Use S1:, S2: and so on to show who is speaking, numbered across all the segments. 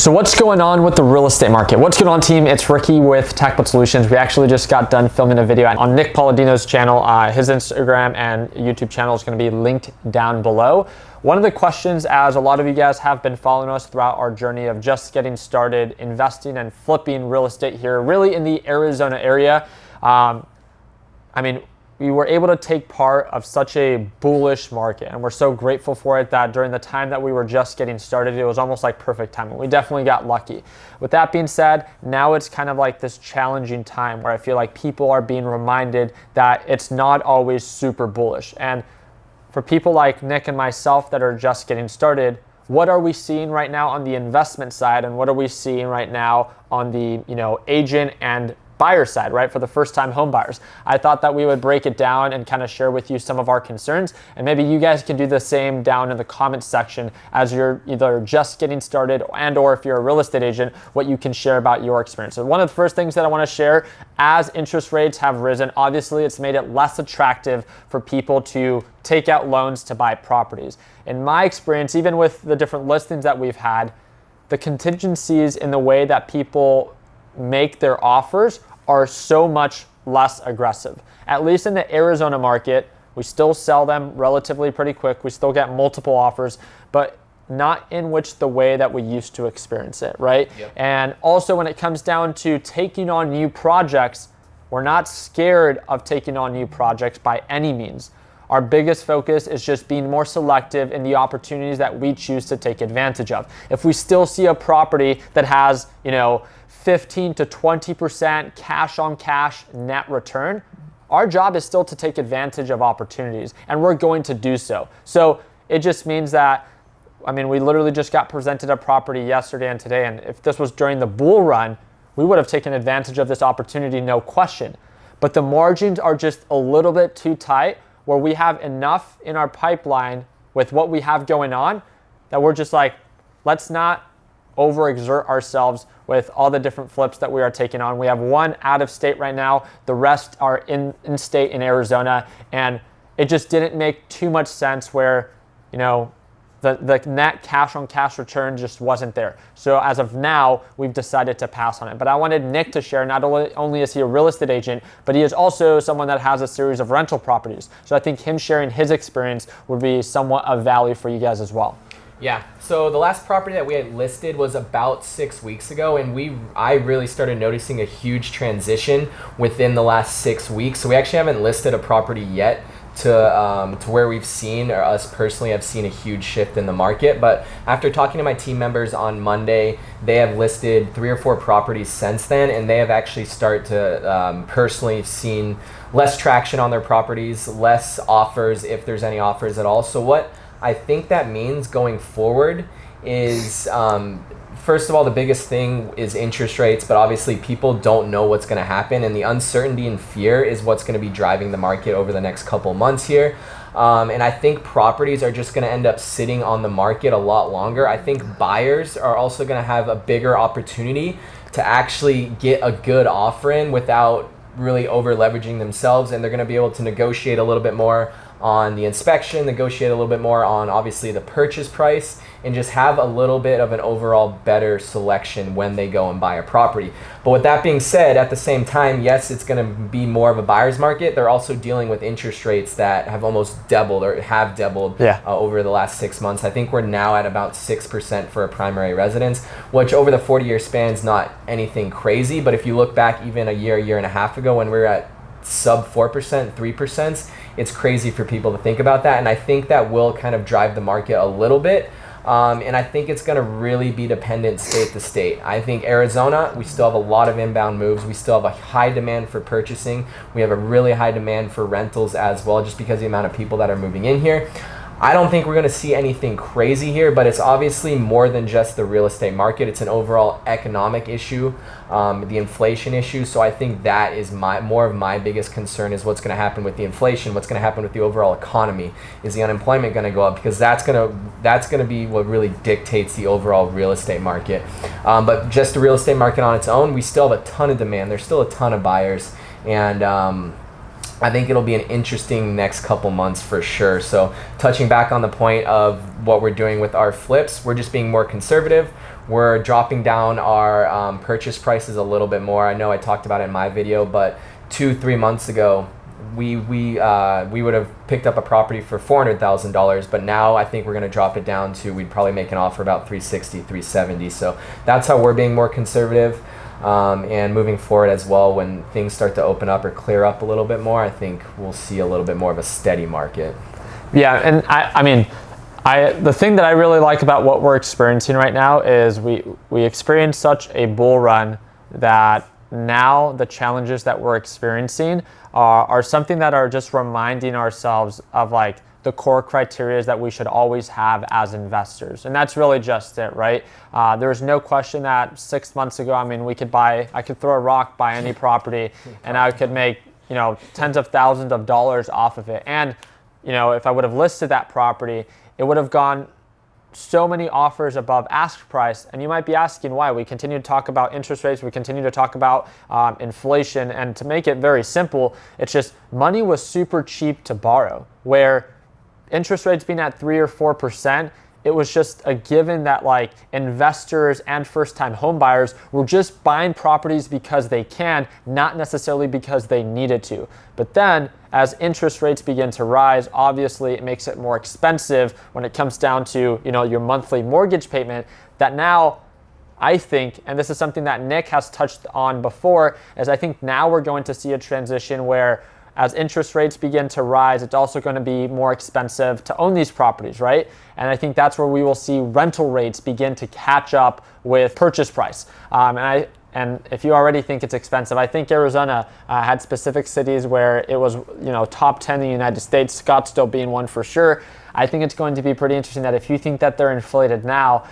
S1: So what's going on with the real estate market? What's going on, team? It's Ricky with TechBot Solutions. We actually just got done filming a video on Nick Palladino's channel. His Instagram and YouTube channel is going to be linked down below. One of the questions, as a lot of you guys have been following us throughout our journey of just getting started investing and flipping real estate here, really in the Arizona area. We were able to take part of such a bullish market, and we're so grateful for it that during the time that we were just getting started, it was almost like perfect timing. We definitely got lucky. With that being said, now it's kind of like this challenging time where I feel like people are being reminded that it's not always super bullish. And for people like Nick and myself that are just getting started, what are we seeing right now on the investment side, and what are we seeing right now on the agent and buyer side, right? For the first time home buyers. I thought that we would break it down and kind of share with you some of our concerns, and maybe you guys can do the same down in the comments section as you're either just getting started or if you're a real estate agent, what you can share about your experience. So one of the first things that I want to share, as interest rates have risen, obviously it's made it less attractive for people to take out loans to buy properties. In my experience, even with the different listings that we've had, the contingencies in the way that people make their offers are so much less aggressive. At least in the Arizona market, we still sell them relatively pretty quick. We still get multiple offers, but not in which the way that we used to experience it, right? Yep. And also when it comes down to taking on new projects, we're not scared of taking on new projects by any means. Our biggest focus is just being more selective in the opportunities that we choose to take advantage of. If we still see a property that has, 15 to 20% cash on cash net return, our job is still to take advantage of opportunities, and we're going to do so. So it just means that, we literally just got presented a property yesterday and today, and if this was during the bull run, we would have taken advantage of this opportunity, no question. But the margins are just a little bit too tight, where we have enough in our pipeline with what we have going on that we're just like, let's not overexert ourselves with all the different flips that we are taking on. We have one out of state right now. The rest are in state in Arizona. And it just didn't make too much sense where, the net cash on cash return just wasn't there. So as of now, we've decided to pass on it. But I wanted Nick to share, not only is he a real estate agent, but he is also someone that has a series of rental properties. So I think him sharing his experience would be somewhat of value for you guys as well.
S2: Yeah, so the last property that we had listed was about 6 weeks ago, and I really started noticing a huge transition within the last 6 weeks. So we actually haven't listed a property yet to where we've seen, or us personally have seen, a huge shift in the market. But after talking to my team members on Monday, they have listed 3 or 4 properties since then, and they have actually started to personally seen less traction on their properties, less offers, if there's any offers at all. So what I think that means going forward is, first of all, the biggest thing is interest rates, but obviously people don't know what's going to happen, and the uncertainty and fear is what's going to be driving the market over the next couple months here. And I think properties are just going to end up sitting on the market a lot longer. I think buyers are also going to have a bigger opportunity to actually get a good offer in without really over leveraging themselves, and they're going to be able to negotiate a little bit more on the inspection, negotiate a little bit more on obviously the purchase price, and just have a little bit of an overall better selection when they go and buy a property. But with that being said, at the same time, yes, it's going to be more of a buyer's market. They're also dealing with interest rates that have almost doubled or have doubled over the last 6 months. I think we're now at about 6% for a primary residence, which over the 40-year span is not anything crazy. But if you look back even a year and a half ago when we were at sub 4%, 3%, it's crazy for people to think about that. And I think that will kind of drive the market a little bit. And I think it's going to really be dependent state to state. I think Arizona, we still have a lot of inbound moves. We still have a high demand for purchasing. We have a really high demand for rentals as well, just because of the amount of people that are moving in here. I don't think we're going to see anything crazy here, but it's obviously more than just the real estate market. It's an overall economic issue, the inflation issue. So I think that is more of my biggest concern, is what's going to happen with the inflation, what's going to happen with the overall economy. Is the unemployment going to go up? Because that's going to be what really dictates the overall real estate market. But just the real estate market on its own, we still have a ton of demand. There's still a ton of buyers, and I think it'll be an interesting next couple months for sure. So touching back on the point of what we're doing with our flips, we're just being more conservative. We're dropping down our purchase prices a little bit more. I know I talked about it in my video, but 2-3 months ago, we would have picked up a property for $400,000, but now I think we're going to drop it down to, we'd probably make an offer about $360,000, $370,000. So that's how we're being more conservative. And moving forward as well, when things start to open up or clear up a little bit more, I think we'll see a little bit more of a steady market.
S1: Yeah, and I mean, the thing that I really like about what we're experiencing right now is we experienced such a bull run that now the challenges that we're experiencing are something that are just reminding ourselves of like the core criteria that we should always have as investors. And that's really just it, right? There's no question that 6 months ago, I mean, I could throw a rock, buy any property, and I could make, tens of thousands of dollars off of it. And, if I would have listed that property, it would have gone so many offers above ask price. And you might be asking why. We continue to talk about interest rates. We continue to talk about inflation. And to make it very simple, it's just money was super cheap to borrow, where interest rates being at 3 or 4%, it was just a given that like investors and first-time home buyers were just buying properties because they can, not necessarily because they needed to. But then as interest rates begin to rise, obviously it makes it more expensive when it comes down to, your monthly mortgage payment. That now I think, and this is something that Nick has touched on before, is I think now we're going to see a transition where as interest rates begin to rise, it's also going to be more expensive to own these properties, right? And I think that's where we will see rental rates begin to catch up with purchase price. And if you already think it's expensive, I think Arizona had specific cities where it was, top 10 in the United States, Scottsdale being one for sure. I think it's going to be pretty interesting that if you think that they're inflated now,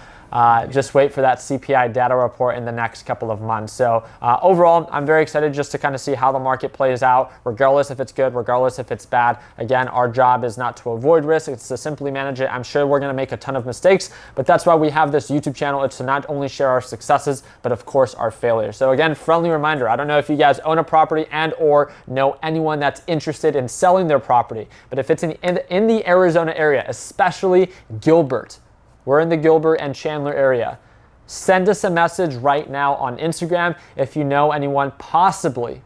S1: just wait for that CPI data report in the next couple of months. So overall, I'm very excited just to kind of see how the market plays out, regardless if it's good, regardless if it's bad. Again, our job is not to avoid risk, it's to simply manage it. I'm sure we're going to make a ton of mistakes, but that's why we have this YouTube channel. It's to not only share our successes, but of course our failures. So again, friendly reminder, I don't know if you guys own a property and or know anyone that's interested in selling their property, but if it's in the Arizona area, especially Gilbert, we're in the Gilbert and Chandler area, send us a message right now on Instagram if you know anyone possibly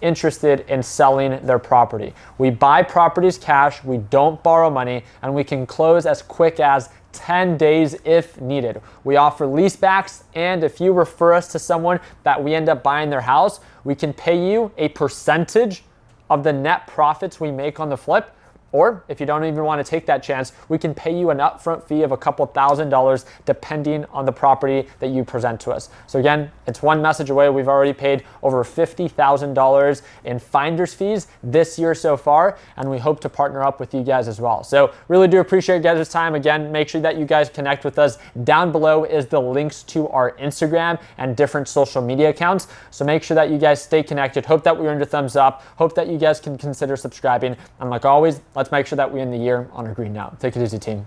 S1: interested in selling their property. We buy properties cash, we don't borrow money, and we can close as quick as 10 days if needed. We offer leasebacks, and if you refer us to someone that we end up buying their house, we can pay you a percentage of the net profits we make on the flip. Or if you don't even want to take that chance, we can pay you an upfront fee of a couple $1,000 depending on the property that you present to us. So again, it's one message away. We've already paid over $50,000 in finder's fees this year so far, and we hope to partner up with you guys as well. So really do appreciate you guys' time. Again, make sure that you guys connect with us. Down below is the links to our Instagram and different social media accounts. So make sure that you guys stay connected. Hope that we earned a thumbs up. Hope that you guys can consider subscribing. And like always, let's make sure that we end the year on a green note. Take it easy, team.